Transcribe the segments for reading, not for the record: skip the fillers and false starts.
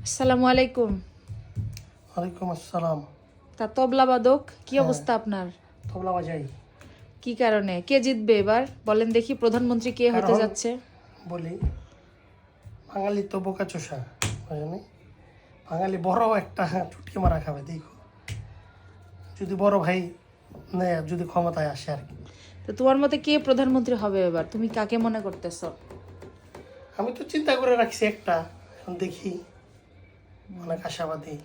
আসসালামু আলাইকুম। ওয়ালাইকুম আসসালাম। তা তবলা বাদক কি অবস্থা আপনার? তবলা বাজাই। কি কারণে? কে জিতবে এবার বলেন দেখি, প্রধানমন্ত্রী কে হতে কারণ যাচ্ছে? বলি, বাঙালি তো বোকাচোষা, বুঝলি? বাঙালি বড় একটা চুটকি মারা খাবে, দেখো যদি বড় ভাই নেয়, যদি ক্ষমতায় আসে আর কি। তো তোমার মতে কে প্রধানমন্ত্রী হবে এবার? তুমি কাকে মনে করতেছো? আমি তো চিন্তা করে রাখছি একটা, এখন দেখি, অনেক আশাবাদী।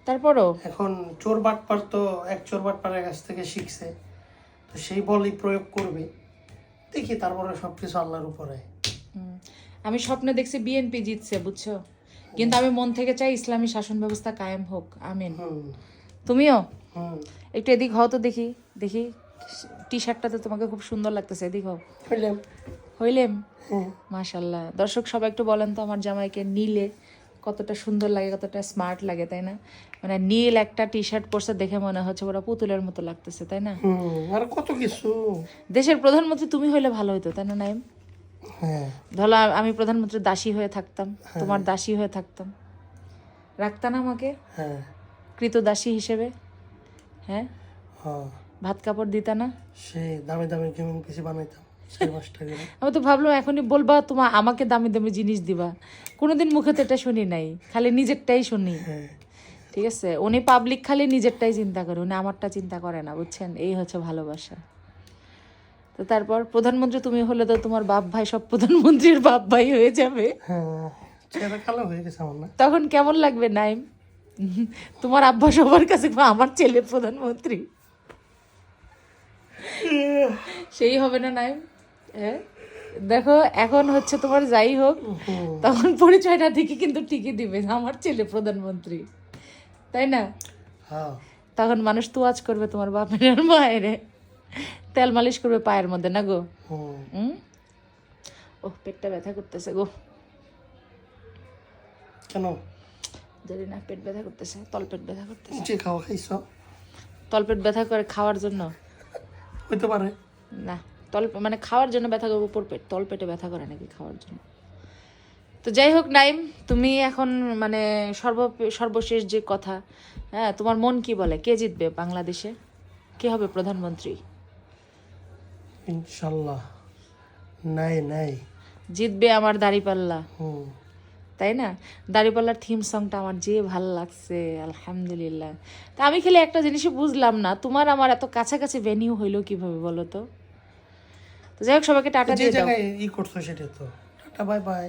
তারপরও এখন চোর বাটপার তো এক চোর বাটপারের কাছ থেকে শিখছে, তো সেই বলই প্রয়োগ করবে, দেখি। তারপরে সবকিছু আল্লাহর উপরে। আমি স্বপ্নে দেখছি বিএনপি জিতছে, বুঝছো? কিন্তু আমি মন থেকে চাই ইসলামী শাসন ব্যবস্থা কায়েম হোক, আমিন। হুম তুমিও হুম একটু এদিক হও তো দেখি। দেখি টি শার্টটাতে তোমাকে খুব সুন্দর লাগতেছে, এদিক হও। হইলাম। হইলেম? হ্যাঁ। মাশাল্লাহ। দর্শক সবাই একটু বলেন তো আমার জামাইকে নীলে কতটা সুন্দর লাগে, কতটা স্মার্ট লাগে, তাই না? মানে নীল একটা টি শার্ট পরছে দেখে মনে হচ্ছে ওরা পুতুলের মতো লাগতেছে, তাই না? আর কত কিছু। দেশের প্রধানমন্ত্রী তুমি হইলে ভালো হইতো, তাই না নাইম? হ্যাঁ ধরো আমি প্রধানমন্ত্রীর দাসী হয়ে থাকতাম, তোমার দাসী হয়ে থাকতাম, রাখতা না আমাকে হ্যাঁ কৃত দাসী হিসেবে? হ্যাঁ, হ্যাঁ। ভাত কাপড় দিতা না? সে দামি দামি গেমিং পিসি বানাইতাম 4-5 টাকা করে। আমি তো ভাবলাম এখনই বলবা তোমার আমাকে দামি দামি জিনিস দিবা, কোনোদিন মুখে তো এটা শুনি নাই, খালি নিজেরটাই শুনি। হ্যাঁ। ঠিক আছে, উনি পাবলিক খালি নিজেরটাই চিন্তা করে, উনি আমারটা চিন্তা করে না, বুঝছেন? এই হচ্ছে ভালোবাসা। তো তারপর প্রধানমন্ত্রী তুমি হলে তো তোমার বাপ ভাই সব প্রধানমন্ত্রীর বাপ ভাই হয়ে যাবে, হ্যাঁ, চেহারা কালো হয়ে গেছে আমার না। তখন কেমন লাগবে নাইম? তোমার আব্বা সবার কাছে আমার ছেলে প্রধানমন্ত্রী, সেই হবে না নাইম? হ্যাঁ, দেখো এখন হচ্ছে তোমার যাই হোক, তখন পরিচয়টা ঠিকই কিন্তু ঠিকই দিবে, আমার ছেলে প্রধানমন্ত্রী, তাই না? হ্যাঁ। তখন মানুষ তোয়াজ করবে তোমার বাপের আর মায়ের, তেল মালিশ করবে পায়ের মধ্যে, না গো? হুম। ও পেটটা ব্যথা করতেছে গো, কেন? জানি না, পেট ব্যথা করতেছে, তলপেট ব্যথা করতেছে। যে খাওয়া খাইছো? তলপেট ব্যথা করে খাওয়ার জন্য? হইতে পারে। না, মানে খাওয়ার জন্য ব্যথা করবে, উপর পেট, তলপেটে ব্যথা করে নাকি খাওয়ার জন্য? তো যাই হোক নাইম, তুমি এখন মানে সর্বশেষ যে কথা, হ্যাঁ, তোমার মন কি বলে, কে জিতবে বাংলাদেশে? কে হবে প্রধানমন্ত্রী? ইনশাল্লাহ নাই নাই। জিতবে আমার দাড়িপাল্লা, হুম। তাই না? দাড়িপাল্লার থিম সংটা আমার যে ভালো লাগছে, আলহামদুলিল্লাহ। তা আমি খেলে একটা জিনিসই বুঝলাম না, তোমার আমার এত কাছাকাছি ভেনিউ হইলো কিভাবে বলো তো? তো যাই হোক, সবাইকে টাটা যে দিয়ে দাও। জায়গায় করছো সেটা তো টাটা বাই বাই।